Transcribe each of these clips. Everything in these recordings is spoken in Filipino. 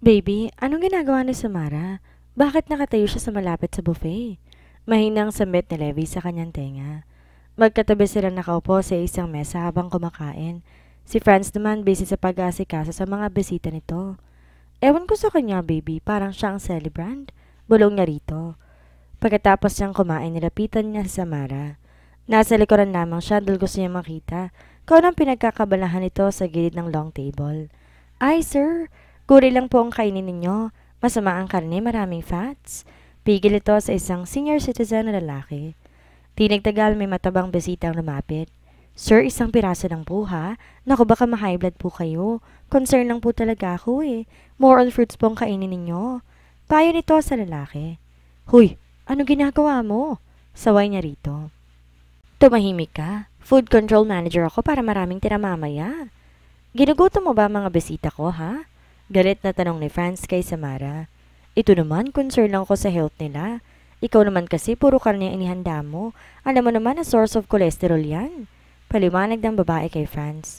Baby, anong ginagawa ni Samara? Bakit nakatayo siya sa malapit sa buffet? Mahinang sambit ni Levi sa kanyang tenga. Magkatabi sila nakaupo sa isang mesa habang kumakain. Si Franz naman busy sa pag-aasikaso sa mga bisita nito. Ewan ko sa kanya, baby, parang siya ang celebrant. Bulong niya rito. Pagkatapos niyang kumain, nilapitan niya si Samara. Nasa likuran lamang siya dahil gusto niya makita kung anong pinagkakabalahan nito sa gilid ng long table. Ay, sir, gulay lang po ang kainin ninyo. Masama ang karne, maraming fats. Pigil ito sa isang senior citizen na lalaki. Di nagtagal may matabang bisitang lumapit. Sir, isang piraso lang po ha. Naku, baka ma-high blood po kayo. Concern lang po talaga ako eh. More on fruits po ang kainin ninyo. Payo nito sa lalaki. Huy, ano ginagawa mo? Saway niya rito. Tumahimik ka. Food control manager ako para maraming tira mamaya. Ginugutom mo ba mga bisita ko, ha? Galit na tanong ni Franz kay Samara. Ito naman, concern lang ko sa health nila. Ikaw naman kasi puro karne ang inihanda mo. Alam mo naman na source of cholesterol yan. Paliwanag ng babae kay Franz.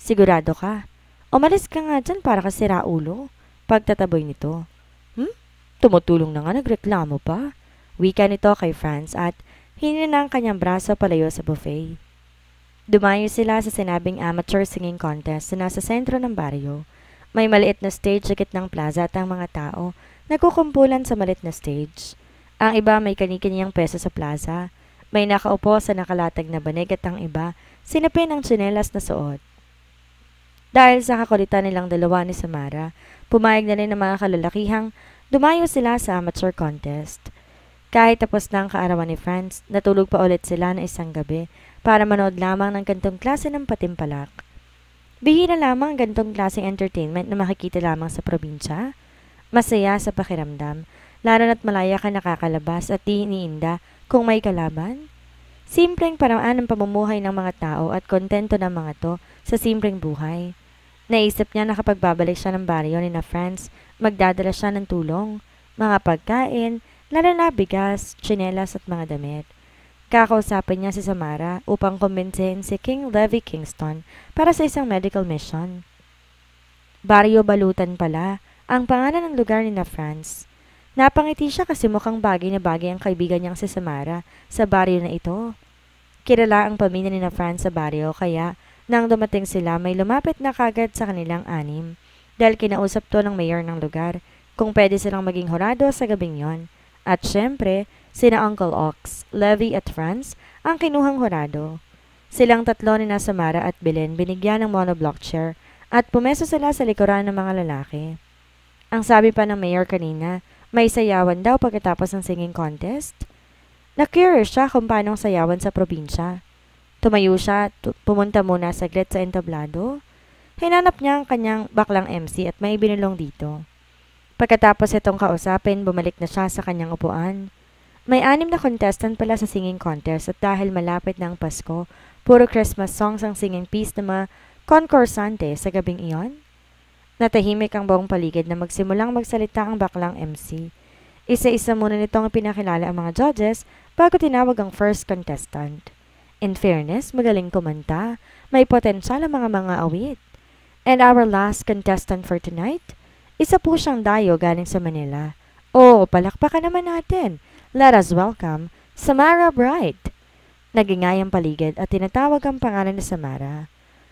Sigurado ka? Umalis ka nga dyan para kasi raulo. Pagtataboy nito. Tumutulong na nga, nagreklamo pa. Wika nito kay Franz at hinina ang kanyang braso palayo sa buffet. Dumayo sila sa sinabing amateur singing contest na nasa sentro ng baryo. May maliit na stage sa gitnang plaza at ang mga tao nagkukumpulan sa maliit na stage. Ang iba may kani-kaniyang peso sa plaza. May nakaupo sa nakalatag na banig at ang iba sinapin ang tsinelas na suot. Dahil sa kakulitan nilang dalawa ni Samara, pumayag na rin ng mga kalalakihang dumayo sila sa amateur contest. Kahit tapos na ang kaarawan ni Franz, natulog pa ulit sila na isang gabi para manood lamang ng gantong klase ng patimpalak. Bihira lamang ang gantong klaseng entertainment na makikita lamang sa probinsya. Masaya sa pakiramdam, lalo na't malaya ka nakakalabas at di iniinda kung may kalaban. Simpleng paraan ng pamumuhay ng mga tao at kontento ng mga to sa simpleng buhay. Naisip niya na kapag babalik siya ng baryo ni na Franz, magdadala siya ng tulong, mga pagkain, lalo na bigas, tsinelas at mga damit. Kakausapin niya si Samara upang kumbinsihin si King Levi Kingston para sa isang medical mission. Baryo Balutan pala ang pangalan ng lugar ni na Franz. Napangiti siya kasi mukhang bagay na bagay ang kaibigan niyang si Samara sa baryo na ito. Kilala ang pamilya ni na Franz sa baryo kaya nang dumating sila may lumapit na kagad sa kanilang anim dahil kinausap to ng mayor ng lugar kung pwede silang maging horado sa gabing yon. At syempre, sina Uncle Ox, Levi at Franz ang kinuhang horado. Silang tatlo ni na Samara at Belen binigyan ng monoblock chair at pumeso sila sa likuran ng mga lalaki. Ang sabi pa ng mayor kanina, may sayawan daw pagkatapos ng singing contest. Na-curious siya kung paano sayawan sa probinsya. Tumayo siya at pumunta muna saglit sa entablado. Hinanap niya ang kanyang baklang MC at may binulong dito. Pagkatapos itong kausapin, bumalik na siya sa kanyang upuan. May 6 na contestant pala sa singing contest at dahil malapit na ang Pasko, puro Christmas songs ang singing piece ng mga concursante sa gabing iyon. Natahimik ang buong paligid na magsimulang magsalita ang baklang MC. Isa-isa muna nitong pinakilala ang mga judges bago tinawag ang first contestant. In fairness, magaling kumanta, may potensyal ang mga awit. And our last contestant for tonight, isa po siyang dayo galing sa Manila. Oh, palakpakan naman natin. Let us welcome Samara Bright. Nagingay ang paligid at tinatawag ang pangalan ni Samara.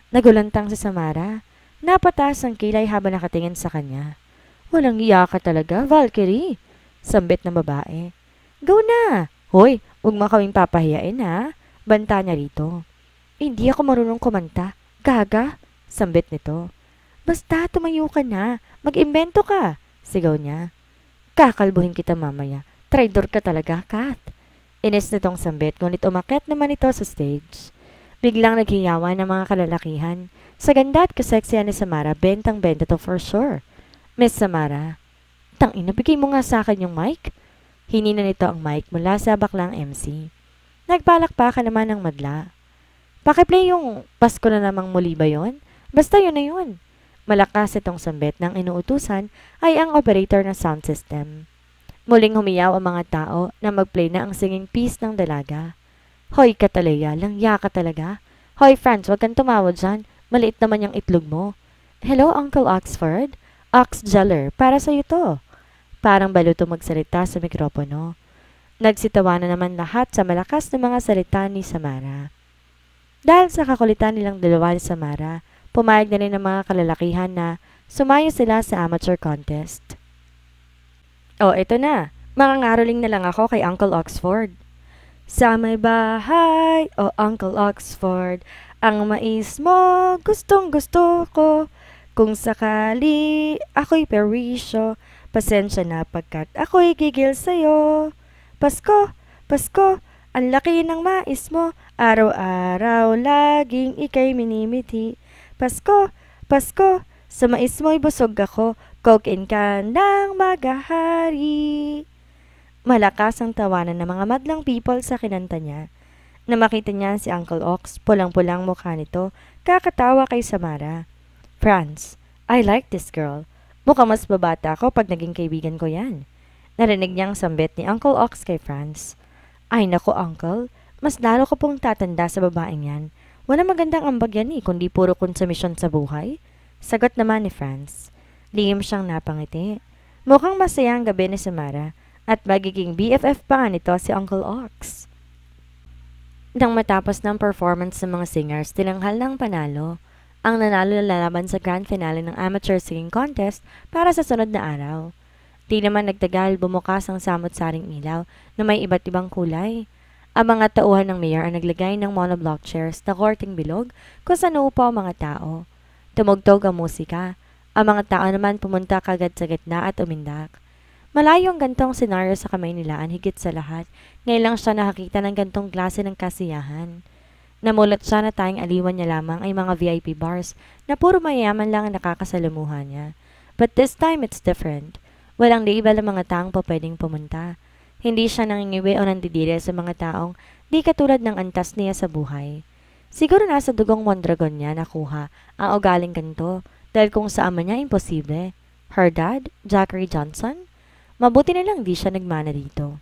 Nagulantang si Samara. Napataas ang kilay habang nakatingin sa kanya. Walang iya ka talaga, Valkyrie. Sambit ng babae. Go na! Hoy, huwag mo kaming papahiyain ha. Banta niya rito. Hindi ako marunong kumanta. Gaga? Sambit nito. Basta tumayo ka na. Mag-imbento ka. Sigaw niya. Kakalbuhin kita mamaya. Traidor ka talaga, Kat. Inis nitong sambit ngunit umakyat naman ito sa stage. Biglang naghiyawan ng mga kalalakihan. Sa ganda at kaseksihan ni Samara, bentang-benta to for sure. Miss Samara, tangina, bigay mo nga sa akin yung mic. Hinina nito ang mic mula sa baklang MC. Nagpalakpakan naman ng madla. Pakiplay yung Pasko na namang muli ba yun? Basta yun na yun. Malakas itong sambit ng inuutusan ay ang operator ng sound system. Muling humiyaw ang mga tao na mag-play na ang singing piece ng dalaga. Hoy Katalaya, langya ka talaga. Hoy Franz, wag kang tumawa dyan. Maliit naman yung itlog mo. Hello, Uncle Oxford. Ox Jeller, para sa'yo to. Parang baluto magsalita sa mikropono. Nagsitawa na naman lahat sa malakas na mga salita ni Samara. Dahil sa kakulitan nilang dalawa ni Samara, pumayag na rin ng mga kalalakihan na sumayo sila sa amateur contest. Oh, ito na. Mangangaroling na lang ako kay Uncle Oxford. Sa may bahay, Uncle Oxford, ang mais mo, gustong gusto ko. Kung sakali ako'y perwisyo, pasensya na pagkat ako'y gigil sa'yo. Pasko, Pasko, ang laki ng mais mo, araw-araw laging ika'y minimiti. Pasko, Pasko, sa mais mo'y busog ako, kokin ka ng magahari. Malakas ang tawanan ng mga madlang people sa kinanta niya. Na makita niya si Uncle Ox, pulang-pulang mukha nito, kakatawa kay Samara. Franz, I like this girl. Mukhang mas babata ako pag naging kaibigan ko yan. Narinig niyang sambit ni Uncle Ox kay Franz. Ay nako Uncle, mas lalo ko pong tatanda sa babaeng yan. Wala magandang ambag yan kundi puro konsumisyon sa buhay. Sagot naman ni Franz. Lihim siyang napangiti. Mukhang masaya ang gabi ni Samara at magiging BFF pa nga nito si Uncle Ox. Nang matapos ng performance ng mga singers, tinanghal ng panalo. Ang nanalo na lalaban sa grand finale ng amateur singing contest para sa sunod na araw. Di naman nagtagal, bumukas ang samot-saring ilaw na may iba't ibang kulay. Ang mga tauhan ng mayor ang naglagay ng monoblock chairs na korting bilog kung saan uupo ang mga tao. Tumugtog ang musika. Ang mga tao naman pumunta kagad sa gitna at umindak. Malayo ang gantong senaryo sa kamay nilaan higit sa lahat. Ngayon lang siya nakakita ng gantong klase ng kasiyahan. Namulat siya na tayong aliwan niya lamang ay mga VIP bars na puro mayayaman lang ang nakakasalamuhan niya. But this time it's different. Walang label ang mga taong pa pwedeng pumunta. Hindi siya nangingiwi o nandidire sa mga taong di katulad ng antas niya sa buhay. Siguro nasa dugong Mondragon niya nakuha ang ugaling ganito dahil kung sa ama niya imposible. Her dad, Zachary Johnson? Mabuti na lang di siya nagmana dito.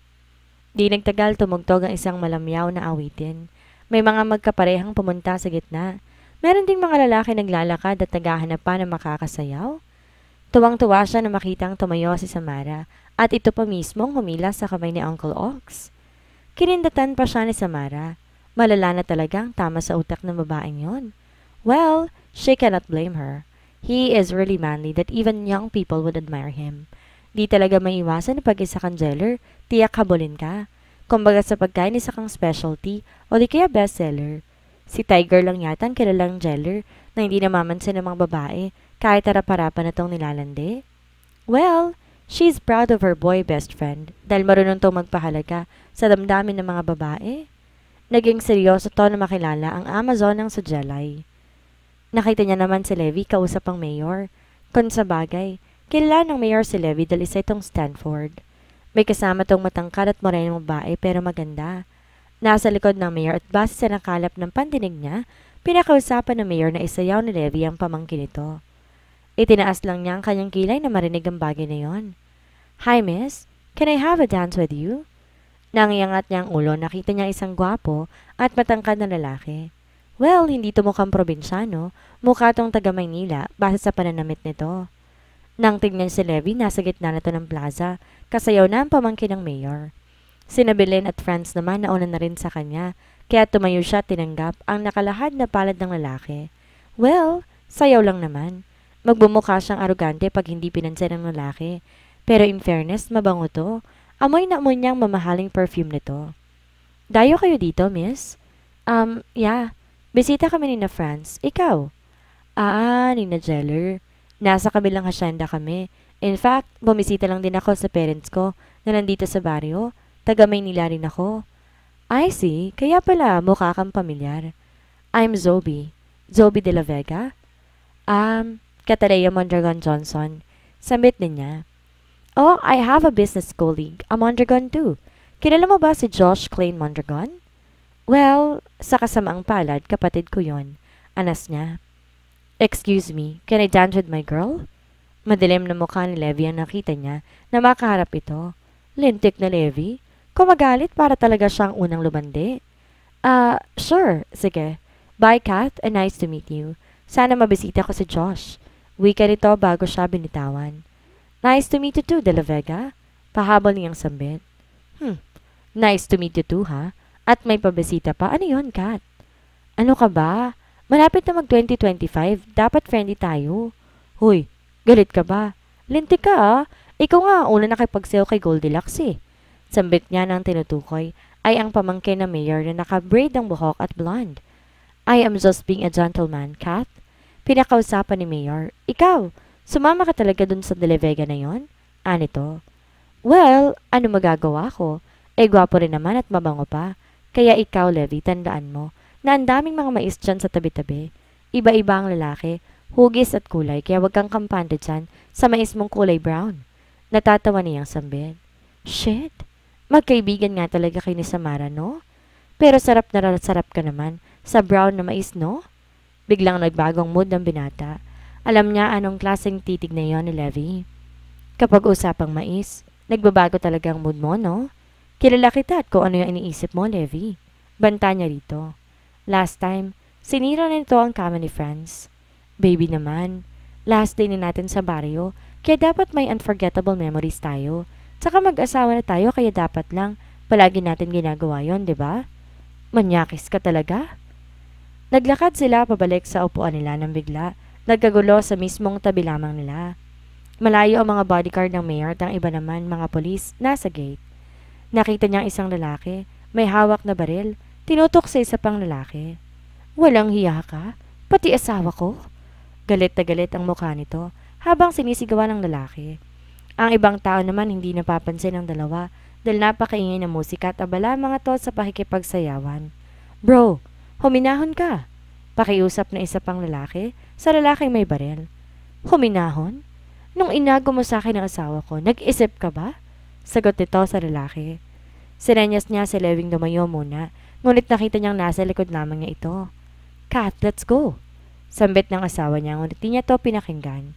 Di nagtagal tumugtog ang isang malamyaw na awitin. May mga magkaparehang pumunta sa gitna. Meron ding mga lalaki naglalakad at naghahanap pa ng makakasayaw. Tuwang-tuwa siya na makitang tumayo si Samara at ito pa mismong humila sa kamay ni Uncle Ox. Kinindatan pa siya ni Samara. Malala na talagang tama sa utak ng babaeng yon. Well, she cannot blame her. He is really manly that even young people would admire him. Di talaga may iwasan na pag isa kang jeller, tiyak habulin ka. Kumbaga sa pagkain isa kang specialty o di kaya bestseller. Si Tiger lang yata ang kilalang jeller na hindi namamansin ng mga babae kahit harap-harapan na tong nilalandi. Well, she's proud of her boy best friend dahil marunong tong magpahalaga sa damdamin ng mga babae. Naging seryoso to na makilala ang Amazon ng Sujelay. Nakita niya naman si Levi kausap ang mayor. Kung sa bagay, kilala ng mayor si Levi dahil isa itong Stanford. May kasama tong matangkad at morenong babae pero maganda. Nasa likod ng mayor at base sa nakalap ng pandinig niya, pinakausapan ng mayor na isayaw ni Levi ang pamangkin nito. Itinaas lang niya ang kanyang kilay na marinig ang bagay na yon. Hi miss, can I have a dance with you? Nang iangat niya ang ulo, nakita niya isang gwapo at matangkad na lalaki. Well, hindi to mukhang probinsyano, mukha tong taga Maynila base sa pananamit nito. Nang tignan si Levi, nasa gitna na to ng plaza, kasayaw na ang pamangkin ng mayor. Sina Belen at Franz naman nauna na rin sa kanya, kaya tumayo siya at tinanggap ang nakalahad na palad ng lalaki. Well, sayaw lang naman. Magbumukha siyang arugante pag hindi pinansin ng lalaki. Pero in fairness, mabango to. Amoy na amoy niyang mamahaling perfume nito. Dayo kayo dito, miss? Yeah. Bisita kami ni na Franz. Ikaw? Ni na Jeller. Nasa kabilang hasyenda kami. In fact, bumisita lang din ako sa parents ko na nandito sa baryo. Taga Maynila rin ako. I see. Kaya pala mukha kang pamilyar. I'm Zoe. Zoe de la Vega? Katalea Mondragon Johnson. Sambit din niya. Oh, I have a business colleague, a Mondragon too. Kilala mo ba si Josh Klein Mondragon? Well, sa kasamaang palad, kapatid ko yon. Anas niya. Excuse me, can I dance with my girl? Madilim na mukha ni Levi ang nakita niya na makaharap ito. Lintik na Levi. Kumagalit para talaga siyang unang lumandi. Sure. Sige. Bye, Kath, and nice to meet you. Sana mabisita ko si Josh. Wika nito bago siya binitawan. Nice to meet you too, De La Vega. Pahabol niyang sambit. Nice to meet you too, ha? At may pabisita pa. Ano yon, Kat? Ano ka ba? Malapit na mag-2025. Dapat friendly tayo. Hoy, galit ka ba? Lintik ka, ah. Ikaw nga una nakipagsayaw kay Goldilocks eh. Sambit niya ng tinutukoy ay ang pamangkin na mayor na naka-braid ng buhok at blonde. I am just being a gentleman, Kat. Pinakausapan ni Mayor. Ikaw, sumama ka talaga dun sa De La Vega na yon? Anito? Well, ano magagawa ko? Gwapo rin naman at mabango pa. Kaya ikaw, Levi, tandaan mo na ang daming mga mais dyan sa tabi-tabi. Iba-iba ang lalaki, hugis at kulay, kaya wag kang kampante dyan sa mais mong kulay brown. Natatawa niyang sambit. Shit, magkaibigan nga talaga kayo ni Samara, no? Pero sarap na sarap ka naman sa brown na mais, no? Biglang nagbagong mood ng binata. Alam niya anong klaseng titig na yon ni Levi. Kapag usapang mais, nagbabago talaga ang mood mo, no? Kilala kita at kung ano yung iniisip mo, Levi. Banta niya rito. Last time, sinira na nito ang kama ni Franz. Baby naman, last day na natin sa baryo, kaya dapat may unforgettable memories tayo. Tsaka mag-asawa na tayo kaya dapat lang palagi natin ginagawa yon, di ba? Manyakis ka talaga? Naglakad sila pabalik sa upuan nila nang bigla. Nagkagulo sa mismong tabi lamang nila. Malayo ang mga bodyguard ng mayor at ang iba naman mga polis nasa gate. Nakita niyang isang lalaki, may hawak na baril, tinutok sa isa pang lalaki. Walang hiya ka? Pati asawa ko? Galit na galit ang mukha nito habang sinisigawan ng lalaki. Ang ibang tao naman hindi napapansin ng dalawa dahil napakaingay ng musika at abala mga to sa pakikipagsayawan. Bro, huminahon ka. Pakiusap na isa pang lalaki sa lalaking may baril. Huminahon? Nung inago mo sa akin ang asawa ko, nag-isip ka ba? Sagot nito sa lalaki. Sinenyas niya si Lewing dumayo muna, ngunit nakita niyang nasa likod lamang niya ito. Kat, let's go. Sambit ng asawa niya, ngunit di niya to pinakinggan.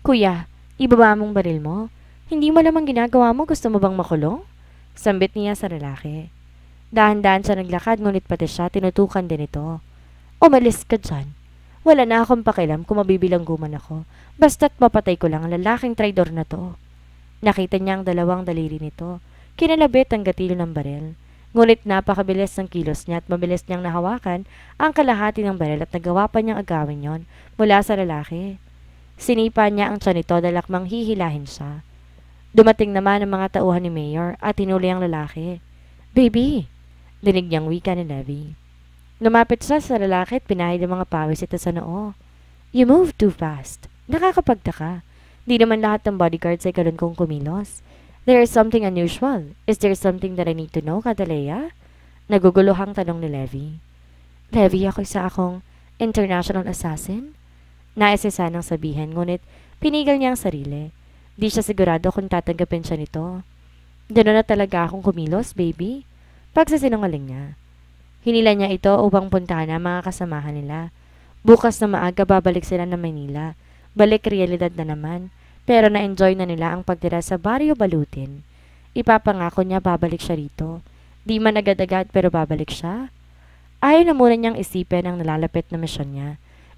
Kuya, ibaba mong baril mo. Hindi mo lamang ginagawa mo, gusto mo bang makulong? Sambit niya sa lalaki. Dahan-dahan siya naglakad, ngunit pati siya tinutukan din ito. Umalis ka dyan. Wala na akong pakialam kung mabibilangguman ako. Basta't mapatay ko lang ang lalaking traidor na to. Nakita niya ang dalawang daliri nito. Kinalabit ang gatilyo ng baril. Ngunit napakabilis ng kilos niya at mabilis niyang nahawakan ang kalahati ng baril at nagawa pa niyang agawin yon mula sa lalaki. Sinipa niya ang tiyan nito dahil akmang hihilahin siya. Dumating naman ang mga tauhan ni Mayor at hinuli ang lalaki. Baby! Dinig niyang wika ni Levi. Lumapit siya sa lalaki at pinahid ang mga pawis ito sa noo. You move too fast. Nakakapagtaka. Di naman lahat ng bodyguards ay ganun kong kumilos. There is something unusual. Is there something that I need to know, Catalea? Naguguluhang tanong ni Levi. Levi, ako isa akong international assassin? Nais siya sanang sabihin, ngunit pinigil niya ang sarili. Di siya sigurado kung tatanggapin siya nito. Gano'n na talaga akong kumilos, baby. Pagsasinungaling niya. Hinila niya ito upang puntahan ang mga kasamahan nila. Bukas na maaga babalik sila ng Manila. Balik realidad na naman. Pero na-enjoy na nila ang pagtira sa Barrio Balutin. Ipapangako niya babalik siya rito. Di man agad-agad pero babalik siya. Ayaw na muna niyang isipin ang nalalapit na misyon niya.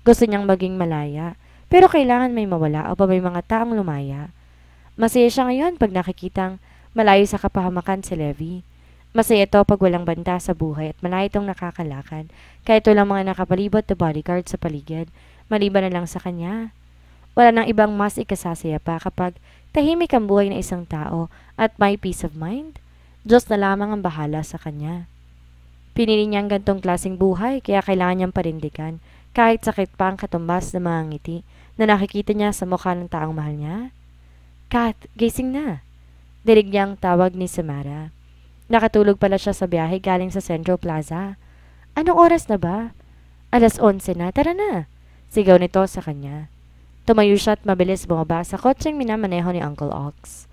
Gusto niyang maging malaya. Pero kailangan may mawala o pa may mga taong lumaya. Masaya siya ngayon pag nakikitang malayo sa kapahamakan si Levi. Masaya ito pag walang banta sa buhay at malayo itong nakakalakad kahit walang mga nakapalibot na bodyguard sa paligid, maliban na lang sa kanya. Wala nang ibang mas ikasasaya pa kapag tahimik ang buhay ng isang tao at may peace of mind. Diyos na lamang ang bahala sa kanya. Pinili niya ang gantong klaseng buhay kaya kailangan niyang parindigan kahit sakit pa ang katumbas ng mga ngiti na nakikita niya sa mukha ng taong mahal niya. Kat, gising na. Dinig niyang tawag ni Samara. Nakatulog pala siya sa biyahe galing sa Central Plaza. Anong oras na ba? 11:00 na, tara na. Sigaw nito sa kanya. Tumayo siya at mabilis bumaba sa kotseng minamaneho ni Uncle Ox.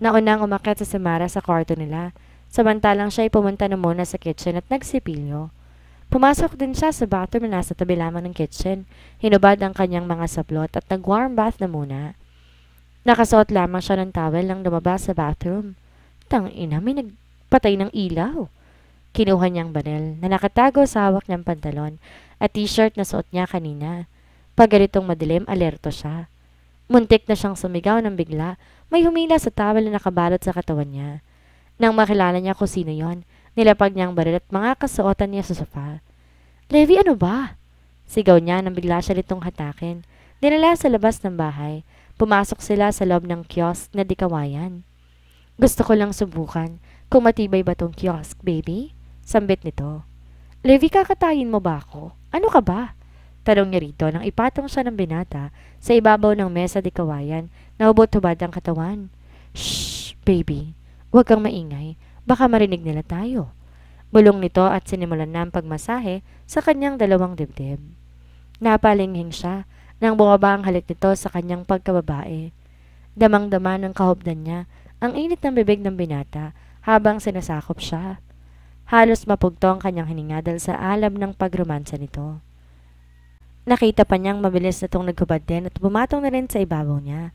Naunang umakyat sa Samara sa kwarto nila, samantalang siya ay pumunta na muna sa kitchen at nagsipilyo. Pumasok din siya sa bathroom na nasa tabi lamang ng kitchen, hinubad ang kanyang mga sablot at nag-warm bath na muna. Nakasuot lamang siya ng towel nang lumabas sa bathroom. Tangina, may nagpatay ng ilaw. Kinuha niyang baril na nakatago sa hawak niyang pantalon at t-shirt na suot niya kanina. Pag ganitong madilim, alerto siya. Muntik na siyang sumigaw ng bigla, may humila sa towel na nakabalot sa katawan niya. Nang makilala niya kung sino yon, nilapag niya ang baril at mga kasuotan niya sa sofa. Levi, ano ba? Sigaw niya nang bigla siya nitong hatakin. Dinala sa labas ng bahay. Pumasok sila sa loob ng kiosk na dikawayan. Gusto ko lang subukan kung matibay ba tong kiosk, baby? Sambit nito. Levi, kakatayin mo ba ako? Ano ka ba? Tanong niya rito nang ipatong siya ng binata sa ibabaw ng mesa di kawayan na hubot-hubad ang katawan. Shh, baby. Huwag kang maingay. Baka marinig nila tayo. Bulong nito at sinimulan na ang pagmasahe sa kanyang dalawang dibdib. Napalinghing siya nang bumaba ang halik nito sa kanyang pagkababae. Damang-dama ng kahubdan niya ang init ng bibig ng binata habang sinasakop siya. Halos mapugto ang kanyang hininga dahil sa alam ng pagromansa nito. Nakita pa niyang mabilis na itong naghubad din at bumatong na rin sa ibabaw niya.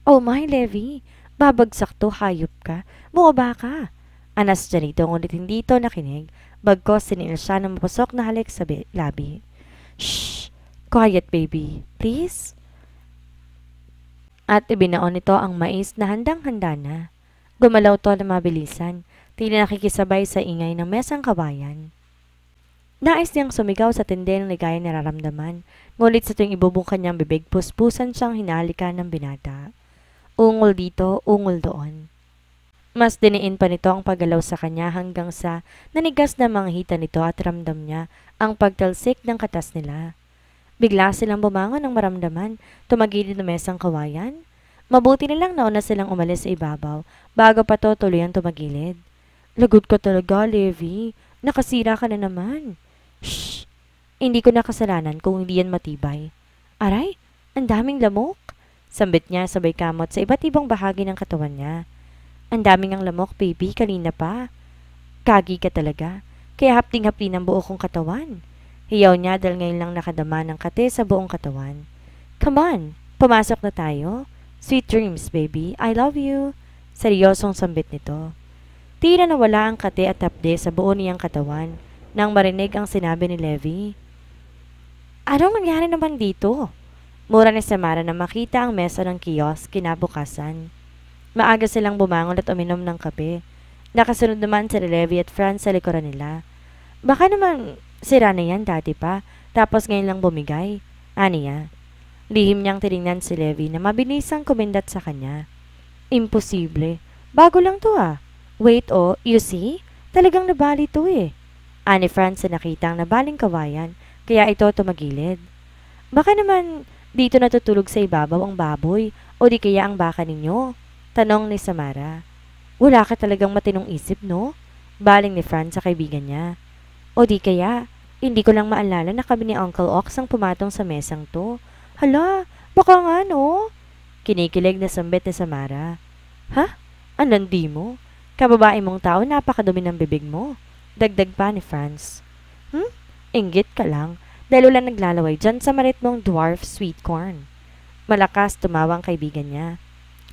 Oh my, Levi! Babagsak to, hayop ka. Bumaba ka. Anas siya rito ngunit hindi ito nakinig, bagkos siniil siya ng mapusok na halik sa labi. Shh! Quiet, baby. Please? At ibinaon nito ang mais na handang-handa na. Gumalaw to na mabilisan, tila nakikisabay sa ingay ng mesang kabayan. Nais niyang sumigaw sa tindi ng ligaya nararamdaman, ngunit sa tuwing ibubukan niyang bibig, puspusan siyang hinalikan ng binata. Ungol dito, ungol doon. Mas diniin pa nito ang paggalaw sa kanya hanggang sa nanigas na manghita nito at ramdam niya ang pagtalsik ng katas nila. Bigla silang bumangon ng maramdaman, tumagilid na mesang kawayan. Mabuti nilang nauna silang umalis sa ibabaw bago pa to tuluyang tumagilid. Lagot ka talaga, Levi. Nakasira ka na naman. Shh! Hindi ko nakasalanan kung hindi yan matibay. Aray, ang daming lamok. Sambit niya sabay kamot sa iba't ibang bahagi ng katawan niya. Ang daming ang lamok, baby, kanina pa. Kagi ka talaga. Kaya hapting-hapti ng buo kong katawan. Hiyaw niya dahil ngayon lang nakadama ng kate sa buong katawan. Come on, pumasok na tayo. Sweet dreams, baby. I love you. Seryosong sambit nito. Tila nawala ang kate at hapde sa buo niyang katawan nang marinig ang sinabi ni Levi. Anong nangyari naman dito? Mura ni Samara na makita ang mesa ng kiosk kinabukasan. Maaga silang bumangon at uminom ng kape. Nakasunod naman si Levi at Franz sa likuran nila. Baka naman sira na yan dati pa, tapos ngayon lang bumigay. Aniya. Lihim niyang tinignan si Levi na mabilisang kumindat sa kanya. Imposible. Bago lang to ah. Wait oh, you see? Talagang nabali to eh. Ani Franz na nakita ang nabaling kawayan, kaya ito tumagilid. Baka naman dito natutulog sa ibabaw ang baboy o di kaya ang baka ninyo? Tanong ni Samara. Wala ka talagang matinong isip, no? Baling ni Franz sa kaibigan niya. O di kaya, hindi ko lang maalala na kami ni Uncle Ox ang pumatong sa mesang to. Hala, baka nga no? Kinikilig na sambit ni Samara. Ha? Anong di mo? Kababae mong tao, napakadumi ng bibig mo. Dagdag pa ni Franz. Inggit ka lang, dahil wala naglalaway dyan sa marit mong dwarf sweet corn. Malakas tumawa ang kaibigan niya.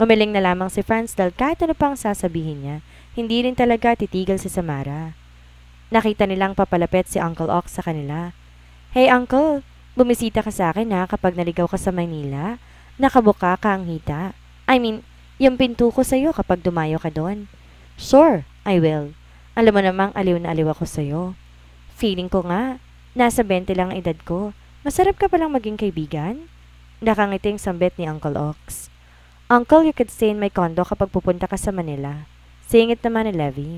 Umiling na lamang si Franz dahil kahit ano pang sasabihin niya, hindi rin talaga titigil si Samara. Nakita nilang papalapit si Uncle Ox sa kanila. Hey Uncle, bumisita ka sa akin ha kapag naligaw ka sa Maynila. Nakabuka ka ang hita. I mean, yung pinto ko sa'yo kapag dumayo ka doon. Sure, I will. Alam mo namang aliw na aliw ako sa'yo. Feeling ko nga, nasa 20 lang ang edad ko. Masarap ka palang maging kaibigan? Nakangiting sambit ni Uncle Ox. Uncle, you could stay in my condo kapag pupunta ka sa Manila. Singit naman ni Levi.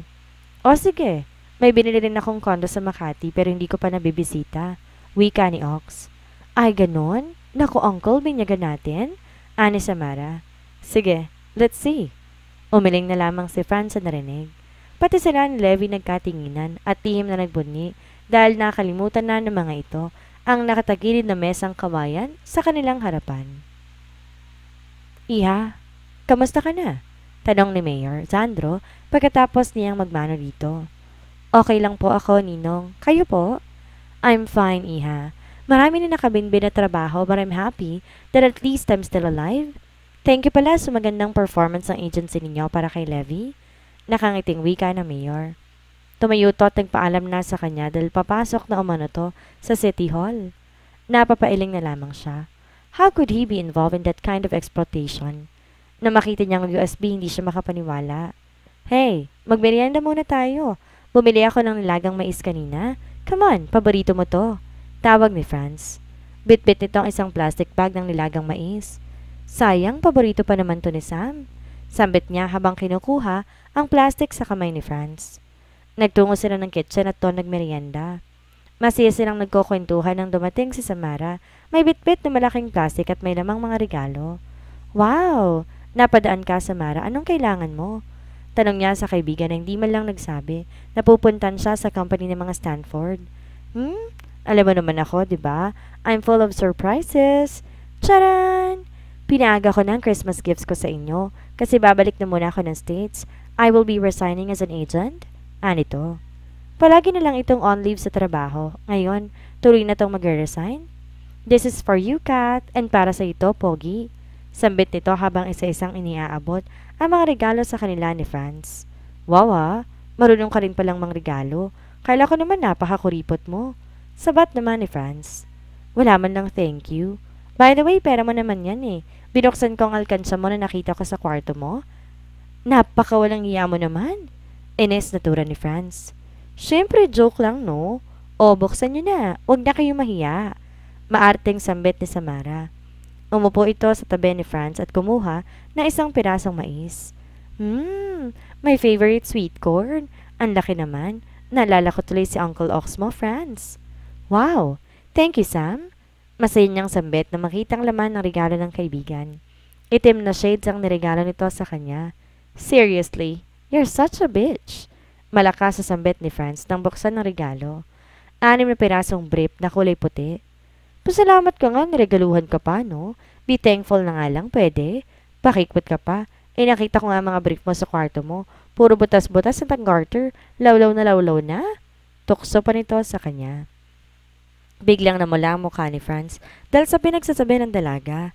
O sige, may binili rin akong condo sa Makati pero hindi ko pa nabibisita. Wika ni Ox. Ay, ganon? Naku, Uncle, binyagan natin? Ani Samara. Sige, let's see. Umiling na lamang si Franz sa narinig. Pati sila ni Levi nagkatinginan at tihim na nagbunyi dahil nakalimutan na ng mga ito ang nakatagilid na mesang kawayan sa kanilang harapan. Iha, kamusta ka na? Tanong ni Mayor Sandro pagkatapos niyang magmano dito. Okay lang po ako, Ninong. Kayo po? I'm fine, Iha. Marami na nakabinbin na trabaho but I'm happy that at least I'm still alive. Thank you pala sa magandang performance ng agency ninyo para kay Levi. Nakangiting wika ng Mayor. Tumayuto at nagpaalam na sa kanya dahil papasok na umano to sa City Hall. Napapailing na lamang siya. How could he be involved in that kind of exploitation? Na makita niyang USB, hindi siya makapaniwala. Hey, magmerienda muna tayo. Bumili ako ng nilagang mais kanina. Come on, paborito mo to. Tawag ni Franz. Bit-bit nito ang isang plastic bag ng nilagang mais. Sayang, paborito pa naman to ni Sam. Sambit niya habang kinukuha ang plastic sa kamay ni Franz. Nagtungo sila ng kitchen at doon nagmerienda. Masaya silang nagkukwentuhan nang dumating si Samara. May bit-bit na malaking plastic at may lamang mga regalo. Wow! Napadaan ka, Samara. Anong kailangan mo? Tanong niya sa kaibigan na hindi man lang nagsabi na pupuntan siya sa company ng mga Stanford. Alam mo naman ako, di ba? I'm full of surprises. Charan! Pinaaga ko na ang Christmas gifts ko sa inyo kasi babalik na muna ako ng States. I will be resigning as an agent. Anito. Palagi na lang itong on leave sa trabaho. Ngayon, tuloy na itong mag-resign. This is for you, Kat, and para sa ito, Pogi. Sambit nito habang isa-isang iniaabot ang mga regalo sa kanila ni Franz. Wow, marunong ka rin palang mang regalo. Kala ko naman napakakuripot mo. Sabat naman ni Franz. Wala man lang thank you. By the way, pera mo naman yan eh. Binuksan ko ang alkansya mo na nakita ko sa kwarto mo. Napakawalang iya mo naman. Ines natura ni Franz. Siyempre, joke lang no. O, buksan nyo na. Huwag na kayo mahiya. Maarteng sambit ni Samara. Umupo ito sa tabi ni Franz at kumuha na isang pirasong mais. My favorite sweet corn. Ang laki naman. Naalala ko tuloy si Uncle Ox mo, Franz. Wow! Thank you, Sam. Masaya niyang sambit na makitang laman ng regalo ng kaibigan. Itim na shades ang niregalo nito sa kanya. Seriously, you're such a bitch. Malakas sa sambit ni Franz nang buksan ng regalo. 6 na pirasong brief na kulay puti. Pasalamat ka nga, niregaluhan ka pa, no? Be thankful na nga lang, pwede. Pakikwit ka pa. Nakita ko nga mga brief mo sa kwarto mo. Puro butas-butas at ang garter. Lawlaw na. Tukso pa nito sa kanya. Biglang namula ang mukha ni Franz dahil sa pinagsasabi ng dalaga.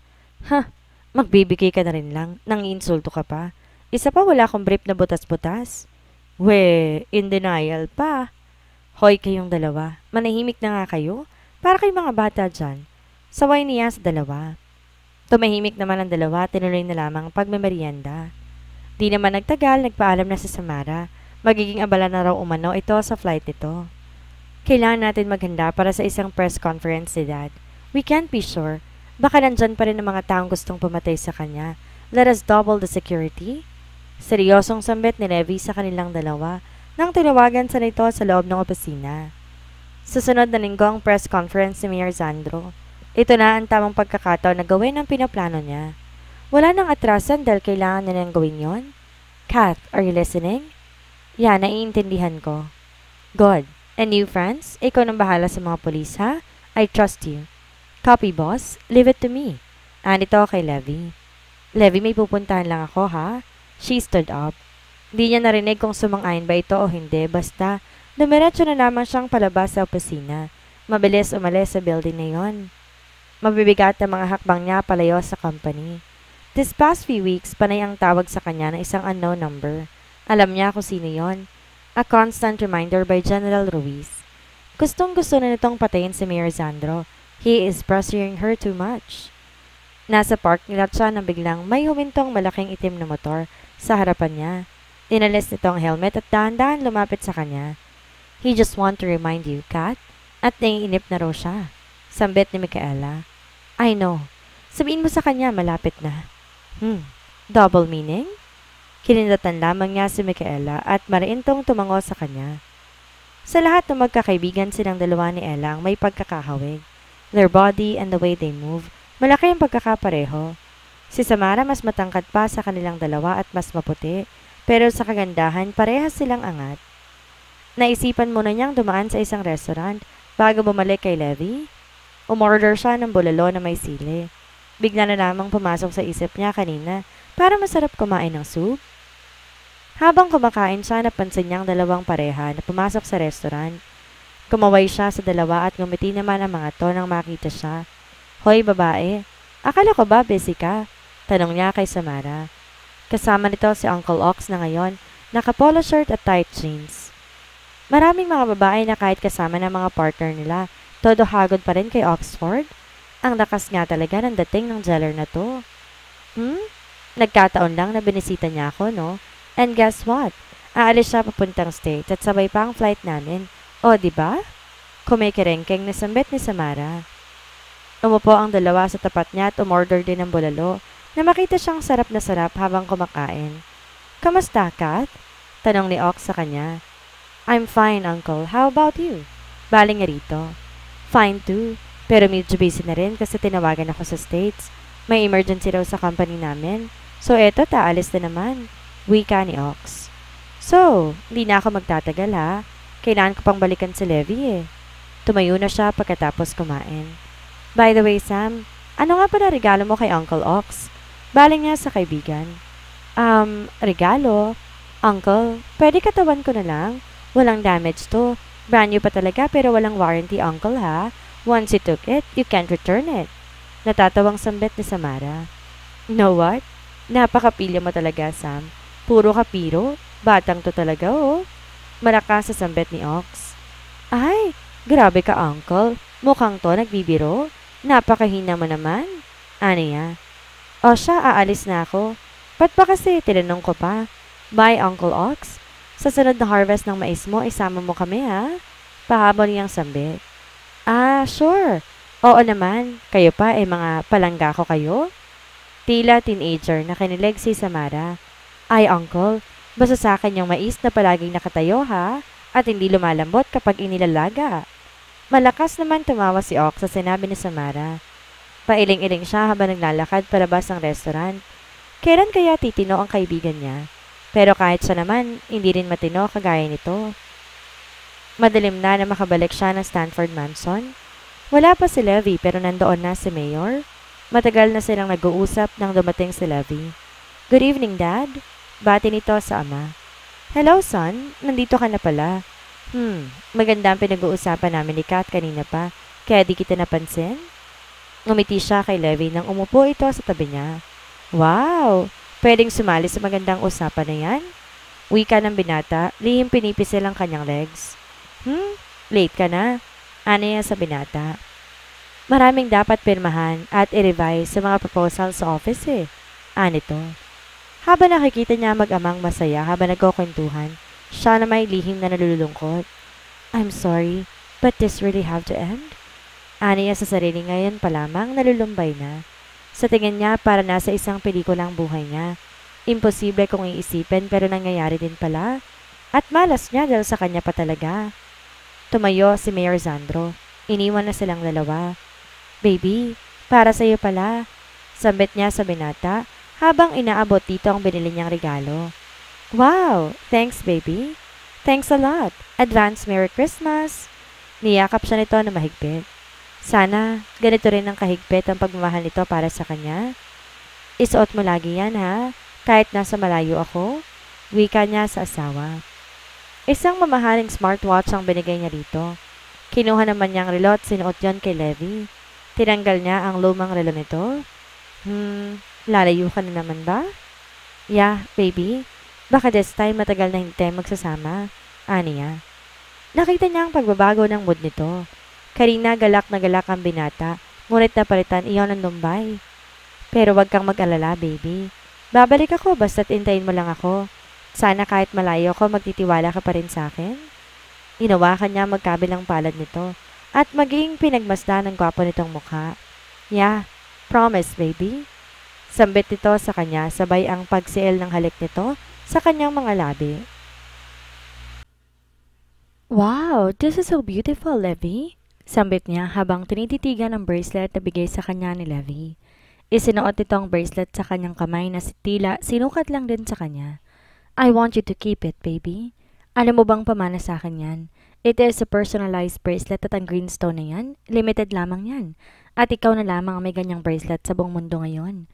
Magbibigay ka na rin lang. Nang insulto ka pa. Isa pa wala akong brief na butas-butas. In denial pa. Hoy kayong dalawa. Manahimik na nga kayo. Para kayong mga bata dyan. Saway niya sa dalawa. Tumahimik naman ang dalawa, tinuloy na lamang pagmemerienda. Di naman nagtagal, nagpaalam na si Samara. Magiging abala na raw umano ito sa flight nito. Kailangan natin maghanda para sa isang press conference ni Dad. We can't be sure. Baka nandyan pa rin ang mga taong gustong pumatay sa kanya. Let us double the security. Seryosong sambit ni Levi sa kanilang dalawa nang tinawagan sa nito sa loob ng opisina. Susunod na linggo ang press conference ni Mayor Zandro. Ito na ang tamang pagkakataon na gawin ang pinaplano niya. Wala nang atrasan dahil kailangan niya nang gawin yon. Kat, are you listening? Yan, naiintindihan ko. Good. And you, Franz? Ikaw nang bahala sa mga polis, ha? I trust you. Copy, boss. Leave it to me. Anito kay Levi. Levi, may pupuntahan lang ako, ha? She stood up. Di niya narinig kung sumang-ayon ba ito o hindi, basta dumiretso na lamang siyang palabas sa opisina. Mabilis umalis sa building na yon. Mabibigat ang mga hakbang niya palayo sa company. This past few weeks, panay ang tawag sa kanya ng isang unknown number. Alam niya kung sino yon. A constant reminder by General Ruiz. Gustong-gusto na nitong patayin si Mayor Zandro. He is pressuring her too much. Nasa park nila siya nang biglang may humintong malaking itim na motor sa harapan niya. Inalis nito ang helmet at dahan-dahan lumapit sa kanya. He just want to remind you, Kat. At naiinip na raw siya. Sambit ni Micaela. I know. Sabihin mo sa kanya malapit na. Double meaning? Kinindatan lamang niya si Micaela at mariintong tumango sa kanya. Sa lahat ng magkakaibigan silang dalawa ni Ella ang may pagkakahawig. Their body and the way they move, malaki ang pagkakapareho. Si Samara mas matangkad pa sa kanilang dalawa at mas maputi, pero sa kagandahan parehas silang angat. Naisipan muna niyang dumaan sa isang restaurant bago bumalik kay Levi. Umorder siya ng bulalo na may sili. Bigla na lamang pumasok sa isip niya kanina para masarap kumain ng soup. Habang kumakain siya, napansin niyang dalawang pareha na pumasok sa restaurant. Kumaway siya sa dalawa at ngumiti naman ang mga to nang makita siya. Hoy babae, akala ko ba busy ka? Tanong niya kay Samara. Kasama nito si Uncle Ox na ngayon, naka-polo shirt at tight jeans. Maraming mga babae na kahit kasama ng mga partner nila, todo hagod pa rin kay Oxford. Ang lakas nga talaga ng dating ng jeller na to. Hmm? Nagkataon lang na binisita niya ako, no? And guess what? Aalis siya papuntang States at sabay pa ang flight namin. O, di ba? Kumikerengkeng na sambit ni Samara. Umupo ang dalawa sa tapat niya at umorder din ng bulalo na makita siyang sarap na sarap habang kumakain. Kamusta, Kat? Tanong ni Ox sa kanya. I'm fine, Uncle. How about you? Baling nga rito. Fine too. Pero medyo busy na rin kasi tinawagan ako sa States. May emergency raw sa company namin. So eto, taalis na naman. Wika ni Ox. So, hindi na ako magtatagal ha. Kailangan ko pang balikan si Levi eh. Tumayo na siya pagkatapos kumain. By the way, Sam, ano nga pala regalo mo kay Uncle Ox? Baling niya sa kaibigan. Regalo? Uncle, pwede katawan ko na lang? Walang damage to. Brand new pa talaga pero walang warranty, Uncle ha. Once you took it, you can't return it. Natatawang sambit ni Samara. Know what? Napakapilya mo talaga, Sam. Puro kapiro. Batang to talaga, oh. Malakas sa sambit ni Ox. Ay, grabe ka, Uncle. Mukhang to nagbibiro. Napakahina mo naman. Ano niya? O siya, aalis na ako. Ba't ba kasi tinanong ko pa? Bye, Uncle Ox. Sa sunod na harvest ng mais mo, isama mo kami, ha? Pahabol niyang sambit. Ah, sure. Oo naman. Kayo pa, mga palangga ko kayo? Tila teenager na kinilig si Samara. Ay, Uncle, basta sa akin yung mais na palaging nakatayo, ha? At hindi lumalambot kapag inilalaga. Malakas naman tumawa si Ox sa sinabi ni Samara. Pailing-iling siya habang naglalakad palabas ng restaurant. Kailan kaya titino ang kaibigan niya? Pero kahit siya naman, hindi rin matino kagaya nito. Madilim na makabalik siya ng Stanford Mansion. Wala pa si Levi pero nandoon na si Mayor. Matagal na silang nag-uusap nang dumating si Levi. Good evening, Dad. Bati nito sa ama. Hello, son. Nandito ka na pala. Maganda ang pinag-uusapan namin ni Kat kanina pa. Kaya di kita napansin? Ngumiti siya kay Levi nang umupo ito sa tabi niya. Wow! Pwedeng sumali sa magandang usapan na yan? Wika ng binata, lihim pinipisil ang kanyang legs. Late ka na. Ano yan sa binata? Maraming dapat pirmahan at i-revise sa mga proposal sa office eh. Anito. Habang nakikita niya mag-amang masaya habang nagkukwentuhan, siya na may lihim na nalulungkot. I'm sorry, but this really have to end? Ani niya sa sarili ngayon pa lamang nalulumbay na. Sa tingin niya para nasa isang pelikulang buhay niya. Imposible kung iisipin pero nangyayari din pala. At malas niya dahil sa kanya pa talaga. Tumayo si Mayor Zandro. Iniwan na silang dalawa. Baby, para sa'yo pala. Sambit niya sa binata habang inaabot dito ang binili niyang regalo. Wow! Thanks, baby. Thanks a lot. Advance Merry Christmas. Niyakap siya nito na mahigpit. Sana, ganito rin ang kahigpit ang pagmamahal nito para sa kanya. Isuot mo lagi yan, ha? Kahit nasa malayo ako. Wika niya sa asawa. Isang mamahaling smartwatch ang binigay niya rito. Kinuha naman niyang relo at sinuot yon kay Levi. Tinanggal niya ang lumang relo nito. Lalayo ka na naman ba? Yeah, baby. Baka this time matagal na hindi tayo magsasama. Niya. Nakita niya ang pagbabago ng mood nito. Karina galak na galak ang binata, ngunit napalitan iyon ng lumbay. Pero wag kang mag-alala, baby. Babalik ako basta't intayin mo lang ako. Sana kahit malayo ko, magtitiwala ka pa rin sa akin. Inawakan niya magkabilang palad nito at maging pinagmasdan ng gwapo nitong mukha. Yeah, promise, baby. Sambit nito sa kanya sabay ang pagsiil ng halik nito sa kanyang mga labi. Wow, this is so beautiful, Levi. Sambit niya habang tinititigan ang bracelet na bigay sa kanya ni Levi. Isinuot nito ang bracelet sa kanyang kamay na tila sinukat lang din sa kanya. I want you to keep it, baby. Alam mo bang pamana sa akin yan? It is a personalized bracelet at ang greenstone na yan, limited lamang yan. At ikaw na lamang ang may ganyang bracelet sa buong mundo ngayon.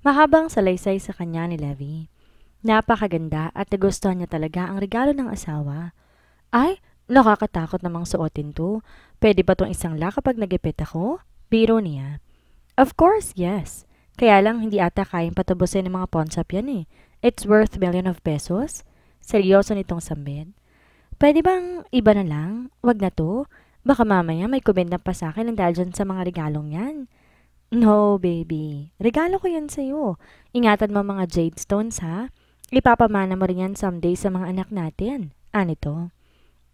Mahabang salaysay sa kanya ni Levi. Napakaganda at nagustuhan niya talaga ang regalo ng asawa. Ay, nakakatakot namang suotin to. Pwede ba tong isang la kapag nagipit ako? Biro niya. Of course, yes. Kaya lang hindi ata kayang patubusin ng mga pawnshop yan eh. It's worth million of pesos. Seryoso nitong sambit. Pwede bang iba na lang? Wag na to. Baka mamaya may kumenda pa sa akin dahil dyan sa mga regalong yan. No, baby. Regalo ko yan sa'yo. Ingatan mo mga jade stones, ha? Ipapamana mo rin yan someday sa mga anak natin. Ano to?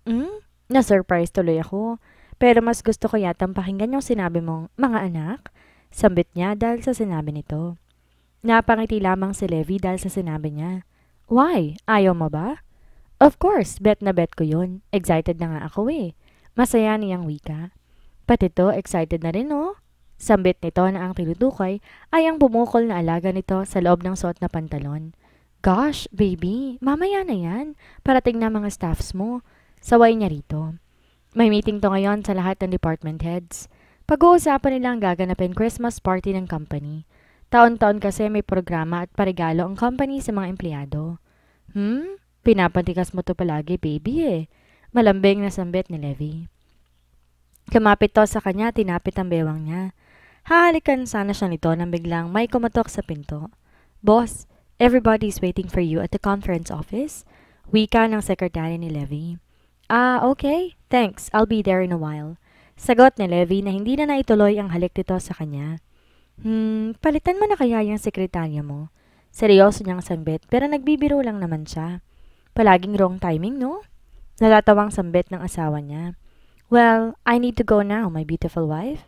Hmm? Na-surprise tuloy ako. Pero mas gusto ko yatang pakinggan yung sinabi mong, mga anak? Sambit niya dahil sa sinabi nito. Napangiti lamang si Levi dahil sa sinabi niya. Why? Ayaw mo ba? Of course, bet na bet ko yun. Excited na nga ako eh. Masaya niyang wika. Pati to, excited na rin oh. Sambit nito na ang tinutukoy ay ang bumukol na alaga nito sa loob ng suot na pantalon. Gosh, baby, mamaya na yan. Parating na mga staffs mo. Saway niya rito. May meeting to ngayon sa lahat ng department heads. Pag-uusapan nila ang gaganapin Christmas party ng company. Taon-taon kasi may programa at parigalo ang company sa mga empleyado. Pinapatikas mo to palagi, baby eh. Malambing na sambit ni Levi. Kumapit to sa kanya, tinapit ang bewang niya. Hahalikan sana siya nito nang biglang may kumatok sa pinto. Boss, everybody's waiting for you at the conference office. Wika ng sekretary ni Levi. Ah, okay. Thanks. I'll be there in a while. Sagot ni Levi na hindi na naituloy ang halik nito sa kanya. Palitan mo na kaya yung sekretarya mo? Seryoso niyang sambit pero nagbibiro lang naman siya. Palaging wrong timing, no? Natatawang sambit ng asawa niya. Well, I need to go now, my beautiful wife.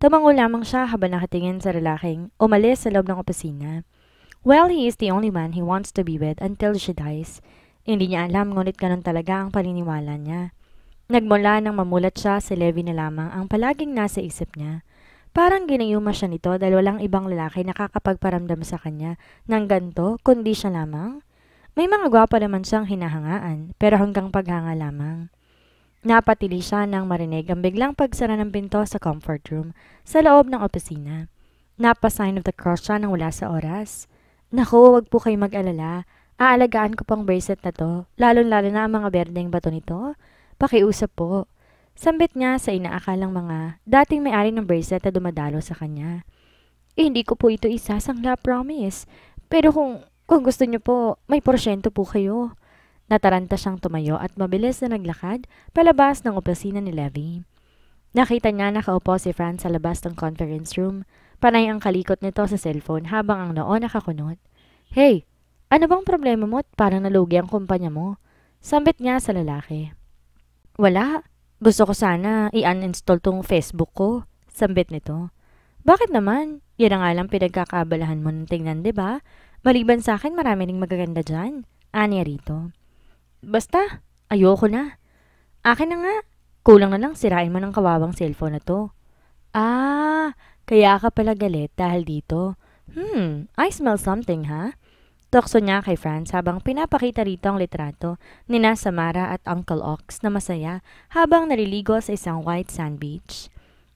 Tumango lamang siya habang nakatingin sa lalaking umalis sa loob ng opisina. Well, he is the only man he wants to be with until she dies. Hindi niya alam ngunit ganun talaga ang paniniwala niya. Nagmula nang mamulat siya, si Levi na lamang ang palaging nasa isip niya. Parang ginayuma siya nito dahil walang ibang lalaki nakakapagparamdam sa kanya ng ganto kundi siya lamang. May mga gwapa naman siyang hinahangaan pero hanggang paghanga lamang. Napatili siya nang marinig ang biglang pagsara ng pinto sa comfort room sa loob ng opisina. Napa-sign of the cross siya nang wala sa oras. Naku, wag po kayo mag-alala. Aalagaan ko pang bracelet na to, lalong-lalo na ang mga berdeng bato nito. Pakiusap po. Sambit niya sa inaakalang mga dating may-ari ng bracelet na dumadalo sa kanya. Hindi ko po ito isasangla, promise. Pero kung gusto niyo po, may porsyento po kayo. Nataranta siyang tumayo at mabilis na naglakad palabas ng opisina ni Levi. Nakita niya nakaupo si Franz sa labas ng conference room. Panay ang kalikot nito sa cellphone habang ang noo nakakunot. Hey, ano bang problema mo at parang nalugi ang kumpanya mo? Sambit niya sa lalaki. Wala. Gusto ko sana i-uninstall tong Facebook ko. Sambit nito. Bakit naman? Yan ang alang pinagkakaabalahan mo ng tingnan, diba? Maliban sa akin, marami ring magaganda dyan. Anya rito. Basta, ayoko na. Akin na nga. Kulang na lang sirain mo ng kawawang cellphone na to. Ah, kaya ka pala galit dahil dito. I smell something, ha? Tukso niya kay Franz habang pinapakita rito ang litrato ni na Samara at Uncle Ox na masaya habang naliligo sa isang white sand beach.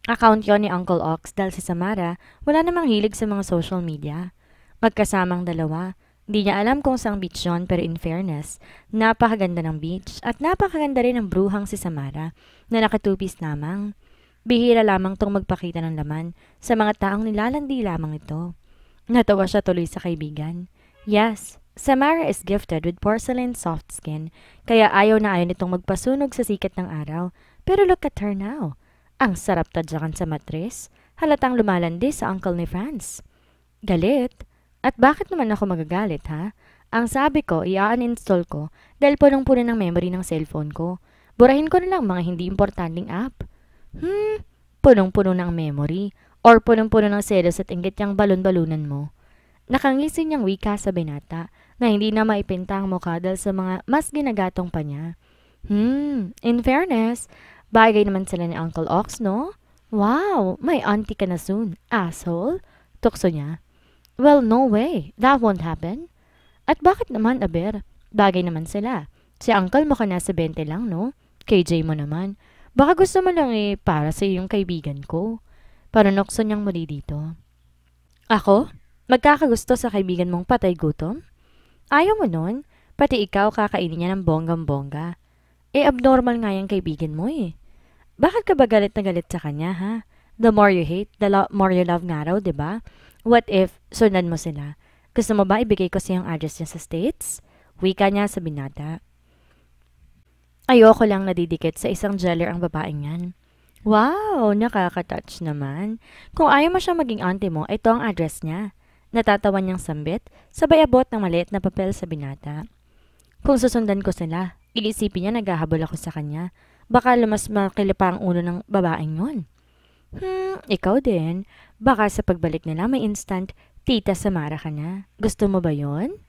Account yon ni Uncle Ox dahil si Samara wala namang hilig sa mga social media. Magkasamang dalawa. Di niya alam kung saang beach yon pero in fairness, napakaganda ng beach at napakaganda rin ng bruhang si Samara na nakatupis lamang. Bihira lamang tong magpakita ng laman sa mga taong nilalandi lamang ito. Natawa siya tuloy sa kaibigan. Yes, Samara is gifted with porcelain soft skin kaya ayaw na ayaw nitong magpasunog sa sikat ng araw. Pero look at her now. Ang sarap tadyakan sa matris. Halatang lumalandi sa uncle ni Franz. Galit? At bakit naman ako magagalit, ha? Ang sabi ko, i-uninstall ko dahil punong-puno ng memory ng cellphone ko. Burahin ko na lang mga hindi importanteng app. Punong-puno ng memory or punong-puno ng selos at inggit yung balon-balunan mo. Nakangisi niyang wika sa binata na hindi na maipinta ang mukha dahil sa mga mas ginagatong pa niya. In fairness, bagay naman sila ni Uncle Ox, no? Wow, may auntie ka na soon, asshole. Tukso niya. Well, no way. That won't happen. At bakit naman, Aber? Bagay naman sila. Si Uncle mo ka nasa 20 lang, no? KJ mo naman. Baka gusto mo lang para sa iyong kaibigan ko. Panunokso niyang muli dito. Ako? Magkakagusto sa kaibigan mong patay gutom? Ayaw mo nun? Pati ikaw kakainin niya ng bonggang-bongga. Abnormal nga yung kaibigan mo eh. Bakit ka ba galit na galit sa kanya, ha? The more you hate, the more you love nga raw, diba? What if sundan mo sila? Gusto mo ba ibigay ko siyang address niya sa States? Wika niya sa binata. Ayoko lang nadidikit sa isang jeller ang babaeng yan. Wow, nakaka-touch naman. Kung ayaw mo siyang maging auntie mo, ito ang address niya. Natatawa niyang sambit, sabay abot ng maliit na papel sa binata. Kung susundan ko sila, iisipin niya naghahabol ako sa kanya. Baka lumas makilipa ang ulo ng babaeng yun. Ikaw din. Baka sa pagbalik nila may instant, Tita Samara ka na. Gusto mo ba yon?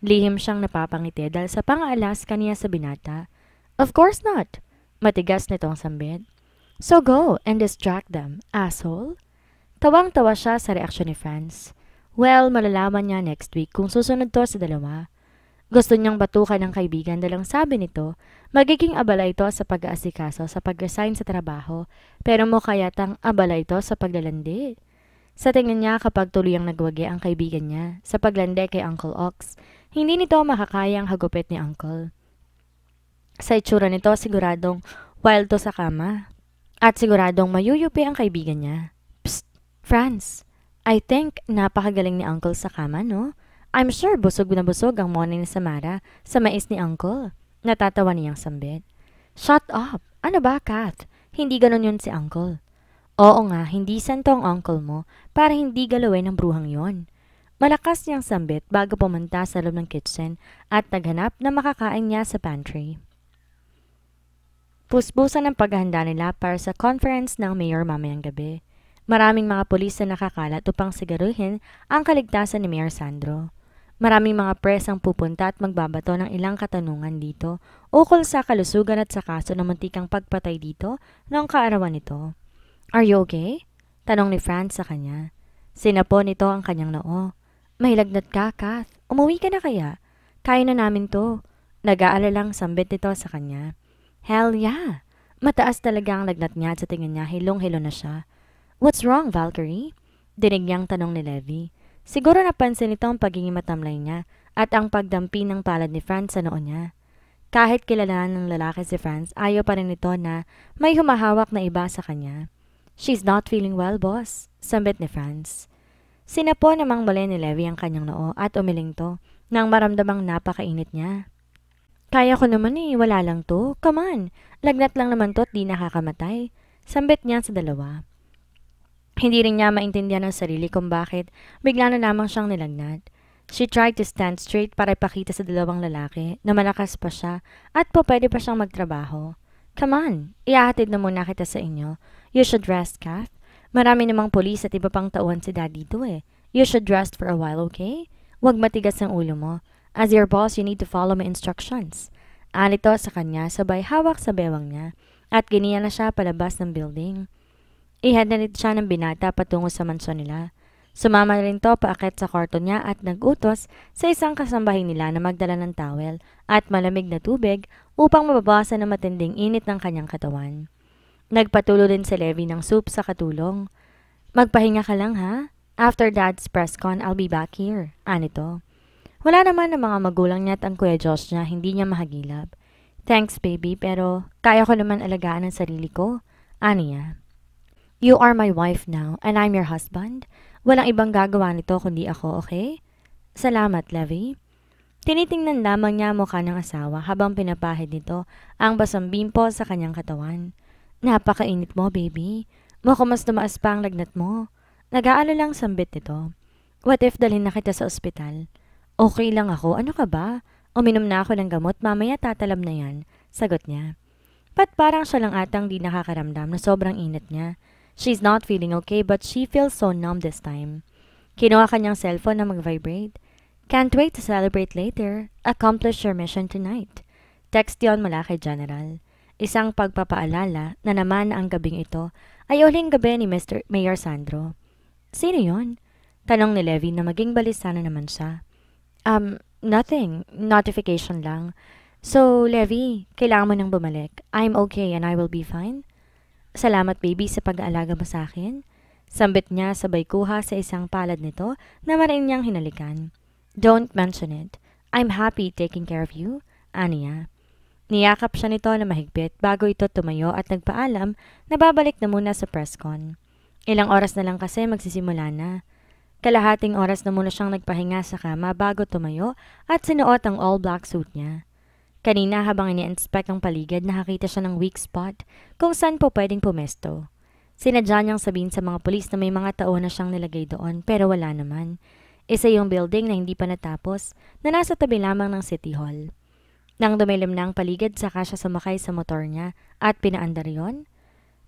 Lihim siyang napapangiti dahil sa pang-aalas kaniya sa binata. Of course not. Matigas nitong sambit. So go and distract them, asshole. Tawang-tawa siya sa reaksyon ni Franz. Well, malalaman niya next week kung susunod to sa dalawa. Gusto niyang batukan ng kaibigan dahil ang sabi nito, magiging abala ito sa pag-aasikaso sa pag-resign sa trabaho, pero mukha yatang abala ito sa paglalandi. Sa tingin niya kapag tuluyang nagwagi ang kaibigan niya sa paglandi kay Uncle Ox, hindi nito makakayang hagupit ni Uncle. Sa itsura nito siguradong wild to sa kama at siguradong mayuyupi ang kaibigan niya. Psst, Franz, I think napakagaling ni Uncle sa kama, no? I'm sure busog na busog ang morning ni Samara sa mais ni Uncle. Natatawa niyang sambit. Shut up! Ano ba, Kath? Hindi ganon yun si Uncle. Oo nga, hindi santo ang uncle mo para hindi galawin ng bruhang yon. Malakas niyang sambit bago pumunta sa loob ng kitchen at naghanap na makakain niya sa pantry. Puspusan ang paghahanda nila para sa conference ng mayor mamayang gabi. Maraming mga pulis na nakakalat upang siguruhin ang kaligtasan ni Mayor Sandro. Maraming mga press ang pupunta at magbabato ng ilang katanungan dito ukol sa kalusugan at sa kaso ng muntikang pagpatay dito noong kaarawan nito. Are you okay? Tanong ni Franz sa kanya. Sinapo nito ang kanyang noo. May lagnat ka, Kath. Umuwi ka na kaya? Kaya na namin to. Nag-aalalang sambit nito sa kanya. Hell yeah! Mataas talaga ang lagnat niya at sa tingin niya hilong-hilo na siya. What's wrong, Valkyrie? Dinig niyang tanong ni Levi. Siguro napansin nito ang pagiging matamlay niya at ang pagdampi ng palad ni Franz sa noo niya. Kahit kilala ng lalaki si Franz, ayaw pa rin nito na may humahawak na iba sa kanya. She's not feeling well, boss, sambit ni Franz. Sinapo namang muli ni Levi ang kanyang noo at umiling to nang maramdamang napakainit niya. Kaya ko naman wala lang to. Come on, lagnat lang naman to at di nakakamatay. Sambit niya sa dalawa. Hindi rin niya maintindihan ang sarili kung bakit bigla na lamang siyang nilagnat. She tried to stand straight para ipakita sa dalawang lalaki na malakas pa siya at pwede pa siyang magtrabaho. Come on, ihahatid na muna kita sa inyo. You should rest, Kath. Marami namang pulis at iba pang tauhan si Dad dito eh. You should rest for a while, okay? Huwag matigas ang ulo mo. As your boss, you need to follow my instructions. Anito sa kanya sabay hawak sa bewang niya at giniya na siya palabas ng building. Ihadanit siya ng binata patungo sa mansyon nila. Sumama rin to paakit sa kwarto niya at nag-utos sa isang kasambahay nila na magdala ng towel at malamig na tubig upang mababawasan ang matinding init ng kanyang katawan. Nagpatulo din si Levi ng soup sa katulong. Magpahinga ka lang ha? After Dad's press con, I'll be back here. Anito. Wala naman ang mga magulang niya at ang Kuya Josh niya hindi niya mahagilap. Thanks baby pero kaya ko naman alagaan ang sarili ko. Niya. You are my wife now, and I'm your husband. Walang ibang gagawa nito kundi ako, okay? Salamat, Levi. Tinitingnan lamang niya mukha ng asawa habang pinapahid nito ang basang bimpo sa kanyang katawan. Napakainit mo, baby. Mukhang mas tumaas pa ang lagnat mo. Nag-aalalang sambit nito. What if dalhin na kita sa ospital? Okay lang ako, ano ka ba? Uminom na ako ng gamot, mamaya tatalam na yan. Sagot niya. Parang siya lang atang di nakakaramdam na sobrang init niya. She's not feeling okay but she feels so numb this time. Kinuha kanyang cellphone na mag-vibrate. Can't wait to celebrate later. Accomplish your mission tonight. Text yon mula kay General. Isang pagpapaalala na naman ang gabing ito ay uling gabi ni Mr. Mayor Sandro. Sino yon? Tanong ni Levi na maging balisa na naman siya. Nothing. Notification lang. So, Levi, kailangan mo nang bumalik. I'm okay and I will be fine. Salamat baby sa pag-aalaga mo sa akin. Sambit niya sabay kuha sa isang palad nito na marin niyang hinalikan. Don't mention it. I'm happy taking care of you. Niya. Niyakap siya nito na mahigpit bago ito tumayo at nagpaalam na babalik na muna sa press con. Ilang oras na lang kasi magsisimula na. Kalahating oras na muna siyang nagpahinga sa kama bago tumayo at sinuot ang all-black suit niya. Kanina habang ini-inspect ang paligid, nakakita siya ng weak spot kung saan po pwedeng pumesto. Sinadya niyang sabihin sa mga pulis na may mga tao na siyang nilagay doon pero wala naman. Isa yung building na hindi pa natapos na nasa tabi lamang ng City Hall. Nang dumilim na ang paligid, saka siya sumakay sa motor niya at pinaandar yon.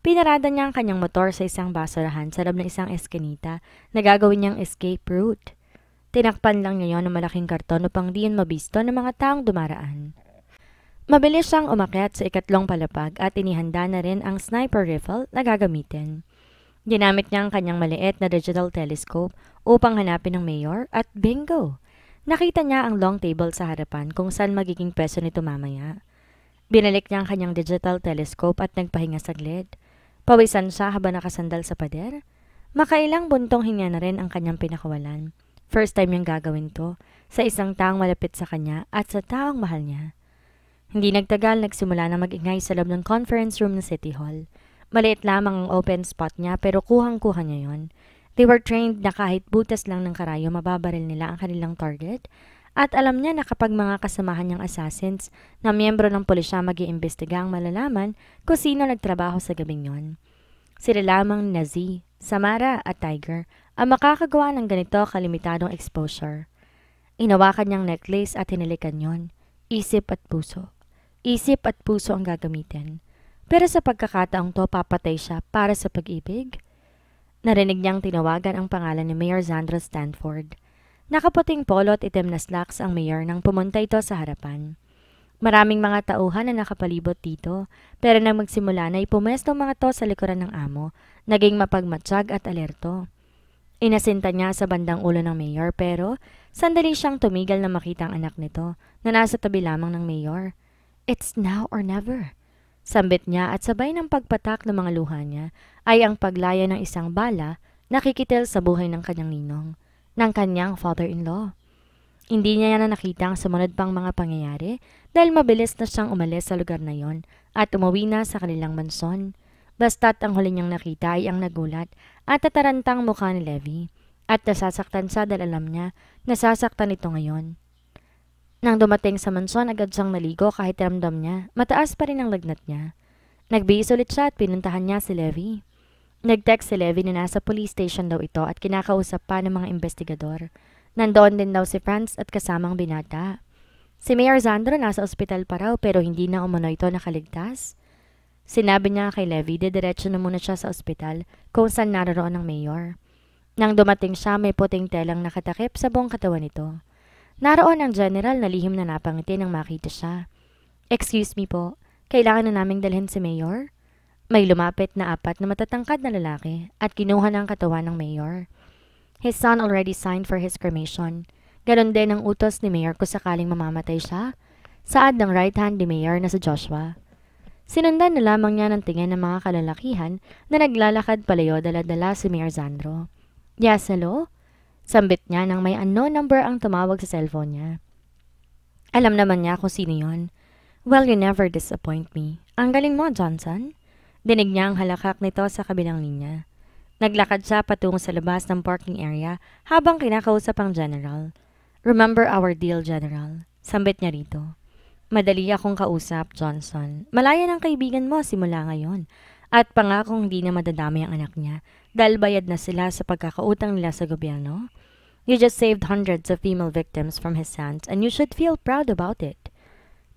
Pinarada niya ang kanyang motor sa isang basurahan sa loob ng isang eskinita na gagawin niyang escape route. Tinakpan lang niya yon ng malaking karton upang di yun mabisto ng mga taong dumaraan. Mabilis siyang umakyat sa ikatlong palapag at inihanda na rin ang sniper rifle na gagamitin. Ginamit niya ang kanyang maliit na digital telescope upang hanapin ang mayor at bingo! Nakita niya ang long table sa harapan kung saan magiging pwesto nito mamaya. Binalik niya ang kanyang digital telescope at nagpahinga saglit. Pawisan siya habang nakasandal sa pader. Makailang buntong hinga na rin ang kanyang pinakawalan. First time niyang gagawin to sa isang taong malapit sa kanya at sa taong mahal niya. Hindi nagtagal, nagsimula na mag-ingay sa loob ng conference room ng City Hall. Maliit lamang ang open spot niya pero kuhang-kuha niya yon. They were trained na kahit butas lang ng karayo mababaril nila ang kanilang target at alam niya na kapag mga kasamahan niyang assassins na miyembro ng pulisya mag-iimbestiga ang malalaman kung sino nagtrabaho sa gabing yon. Sila lamang ni Nazi, Samara at Tiger ang makakagawa ng ganito kalimitadong exposure. Inawakan niyang necklace at hinalikan yon. Isip at puso. Isip at puso ang gagamitin. Pero sa pagkakataong to, papatay siya para sa pag-ibig. Narinig niyang tinawagan ang pangalan ni Mayor Zandra Stanford. Nakaputing polo at itim na slacks ang mayor nang pumunta ito sa harapan. Maraming mga tauhan na nakapalibot dito, pero nang magsimula na ipumesto mga to sa likuran ng amo, naging mapagmatsyag at alerto. Inasinta niya sa bandang ulo ng mayor pero sandali siyang tumigil na makita ang anak nito na nasa tabi lamang ng mayor. It's now or never. Sambit niya at sabay ng pagpatak ng mga luha niya ay ang paglaya ng isang bala na kikitil sa buhay ng kanyang ninong, ng kanyang father-in-law. Hindi niya na nakita ang sumunod pang mga pangyayari dahil mabilis na siyang umalis sa lugar na yon at umuwi na sa kanilang mansyon. Basta't ang huli niyang nakita ay ang nagulat at tatarantang mukha ni Levi at nasasaktan siya dahil alam niya nasasaktan ito ngayon. Nang dumating sa mansyon, agad siyang naligo kahit ramdam niya, mataas pa rin ang lagnat niya. Nagbihis ulit siya at pinuntahan niya si Levi. Nag-text si Levi na nasa police station daw ito at kinakausap pa ng mga investigador. Nandoon din daw si Franz at kasamang binata. Si Mayor Zandro nasa ospital pa raw pero hindi na umano ito nakaligtas. Sinabi niya kay Levi, diretso na muna siya sa ospital kung saan naroon ang mayor. Nang dumating siya, may puting telang nakatakip sa buong katawan nito. Naroon ang general na lihim na napangiti nang makita siya. Excuse me po, kailangan na naming dalhin si mayor? May lumapit na apat na matatangkad na lalaki at kinuha ng katawan ng mayor. His son already signed for his cremation. Ganon din ang utos ni mayor kung sakaling mamamatay siya. Saad ng right hand ni mayor na si Joshua. Sinundan na lamang niya ng tingin ng mga kalalakihan na naglalakad palayo dala-dala si Mayor Zandro. Yes, hello? Sambit niya nang may unknown number ang tumawag sa cellphone niya. Alam naman niya kung sino yon. Well, you never disappoint me. Ang galing mo, Johnson. Dinig niya ang halakak nito sa kabilang linya. Naglakad siya patungo sa labas ng parking area habang kinakausap ang general. Remember our deal, General. Sambit niya rito. Madali akong kausap, Johnson. Malaya ng kaibigan mo simula ngayon. At pangakong hindi na madadami ang anak niya dahil bayad na sila sa pagkakautang nila sa gobyerno. You just saved hundreds of female victims from his hands and you should feel proud about it.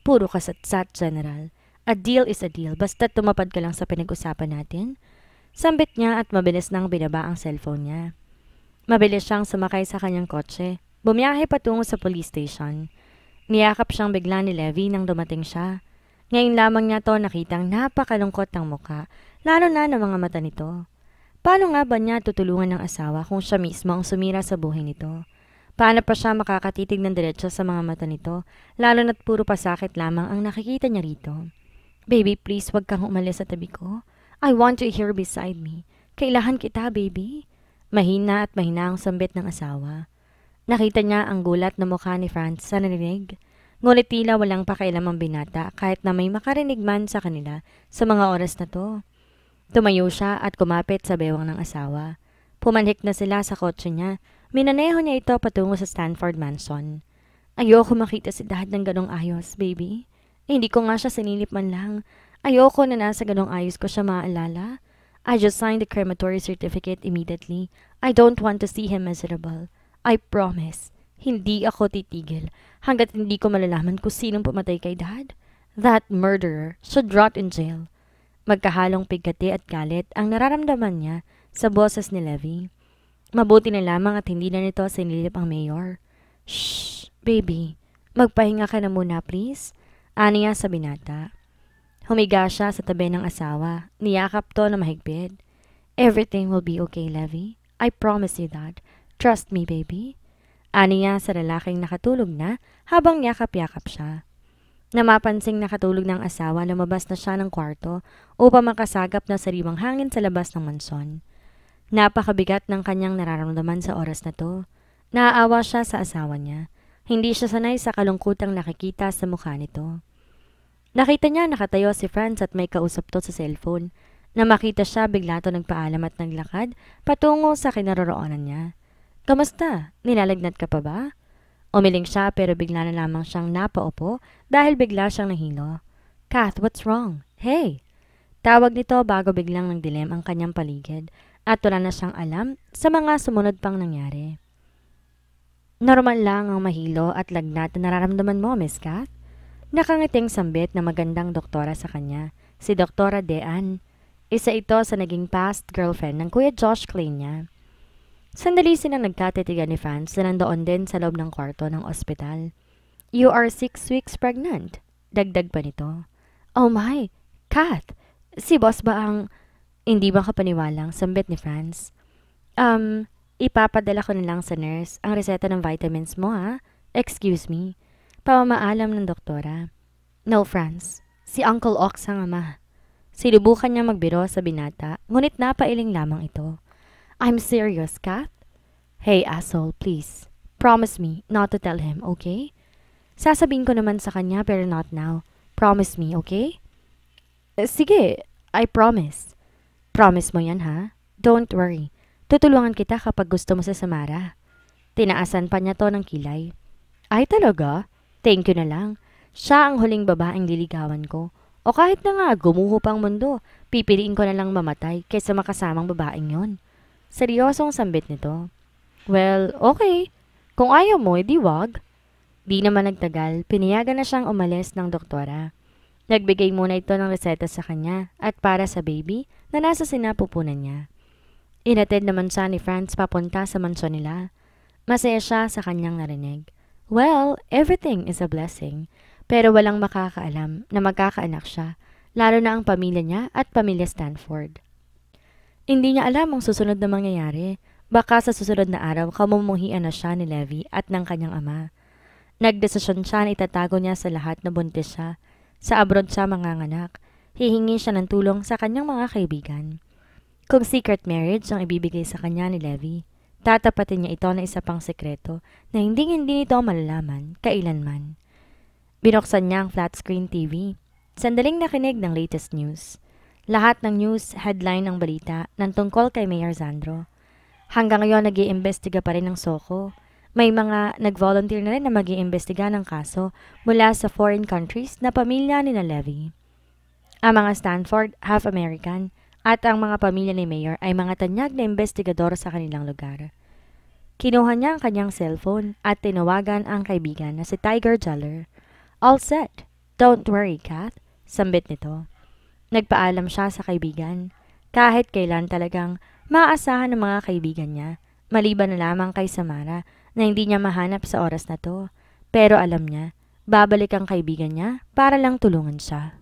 Puro kasatsat, General. A deal is a deal, basta tumapad ka lang sa pinag-usapan natin. Sambit niya at mabilis nang binaba ang cellphone niya. Mabilis siyang sumakay sa kanyang kotse. Bumiyahe patungo sa police station. Niyakap siyang bigla ni Levi nang dumating siya. Ngayon lamang niya to nakitang napakalungkot ng muka, lalo na ng mga mata nito. Paano nga ba niya tutulungan ng asawa kung siya mismo ang sumira sa buhay nito? Paano pa siya makakatitig ng diretso sa mga mata nito, lalo na't puro pasakit lamang ang nakikita niya rito? Baby, please wag kang umalis sa tabi ko. I want you here beside me. Kailangan kita, baby. Mahina at mahina ang sambit ng asawa. Nakita niya ang gulat na mukha ni Franz sa narinig. Ngunit tila walang pakialam ang binata kahit na may makarinig man sa kanila sa mga oras na to. Tumayo siya at kumapit sa bewang ng asawa. Pumanhik na sila sa kotse niya. Minaneho niya ito patungo sa Stanford Mansion. Ayoko makita si Dad ng ganong ayos, baby. Hindi ko nga siya sinilip man lang. Ayoko na nasa ganong ayos ko siya maaalala. I just signed the crematory certificate immediately. I don't want to see him miserable. I promise. Hindi ako titigil hanggat hindi ko malalaman kung sinong pumatay kay Dad. That murderer should rot in jail. Magkahalong pigkati at galit ang nararamdaman niya sa boses ni Levy. Mabuti na lamang at hindi na nito sinilip ang mayor. Shh, baby. Magpahinga ka na muna, please. Aniya sa binata. Humiga siya sa tabi ng asawa. Niyakap to na mahigpit. Everything will be okay, Levy. I promise you that. Trust me, baby. Aniya sa lalaking nakatulog na habang yakap-yakap siya. Namapansing nakatulog ng asawa, lumabas na siya ng kwarto upang makasagap na sariwang hangin sa labas ng mansyon. Napakabigat ng kanyang nararamdaman sa oras na to. Naaawa siya sa asawa niya. Hindi siya sanay sa kalungkutang nakikita sa mukha nito. Nakita niya nakatayo si Franz at may kausap to sa cellphone. Na makita siya, bigla to nagpaalam at naglakad patungo sa kinaroroonan niya. Kamusta? Nilalagnat ka pa ba? Umiling siya pero bigla na lamang siyang napaupo dahil bigla siyang nahilo. Kath, what's wrong? Hey! Tawag nito bago biglang nagdilim ang kanyang paligid at wala na siyang alam sa mga sumunod pang nangyari. Normal lang ang mahilo at lagnat na nararamdaman mo, Miss Kath. Nakangiting sambit na magandang doktora sa kanya, si Doktora Dean. Isa ito sa naging past girlfriend ng Kuya Josh Klein niya. Sandali silang nagkatitigan ni Franz na nandoon din sa loob ng kwarto ng ospital. You are 6 weeks pregnant. Dagdag pa nito. Oh my, Kath, si boss ba ang... Hindi ba kapaniwalang sambit ni Franz? Ipapadala ko na lang sa nurse ang reseta ng vitamins mo ha? Excuse me. Pamamaalam ng doktora. No, Franz. Si Uncle Ox ang ama. Sinubukan niya magbiro sa binata, ngunit napailing lamang ito. I'm serious, Kath. Hey, asshole, please. Promise me not to tell him, okay? Sasabihin ko naman sa kanya pero not now. Promise me, okay? Sige, I promise. Promise mo yan, ha? Don't worry. Tutulungan kita kapag gusto mo sa Samara. Tinaasan pa niya to ng kilay. Ay talaga? Thank you na lang. Siya ang huling babaeng liligawan ko. O kahit na nga gumuho pang mundo, pipiliin ko na lang mamatay kaysa makasamang babaeng yon. Seryosong sambit nito. Well, okay. Kung ayaw mo, edi wag. Di naman nagtagal, piniyagan na siyang umalis ng doktora. Nagbigay muna ito ng reseta sa kanya at para sa baby na nasa sinapupunan niya. Inatid naman siya ni Franz papunta sa mansyon nila. Masaya siya sa kanyang narinig. Well, everything is a blessing. Pero walang makakaalam na magkakaanak siya, lalo na ang pamilya niya at pamilya Stanford. Hindi niya alam ang susunod na mangyayari. Baka sa susunod na araw kamumuhian na siya ni Levy at ng kanyang ama. Nagdesisyon siya na itatago niya sa lahat na buntis siya. Sa abroad siya manganganak. Hihingi siya ng tulong sa kanyang mga kaibigan. Kung secret marriage ang ibibigay sa kanya ni Levy, tatapatin niya ito na isa pang sekreto na hindi nito malalaman kailanman. Binuksan niya ang flat screen TV. Sandaling nakinig ng latest news. Lahat ng news headline ng balita ng tungkol kay Mayor Sandro. Hanggang ngayon nag-iimbestiga pa rin ng SOCO. May mga nag-volunteer na rin na mag-iimbestiga ng kaso mula sa foreign countries na pamilya ni Levy. Ang mga Stanford, half American, at ang mga pamilya ni Mayor ay mga tanyag na investigador sa kanilang lugar. Kinuha niya ang kanyang cellphone at tinawagan ang kaibigan na si Tiger Jeller. All set. Don't worry, Kath. Sambit nito. Nagpaalam siya sa kaibigan. Kahit kailan talagang maaasahan ng mga kaibigan niya, maliban na lamang kay Samara na hindi niya mahanap sa oras na to. Pero alam niya, babalik ang kaibigan niya para lang tulungan siya.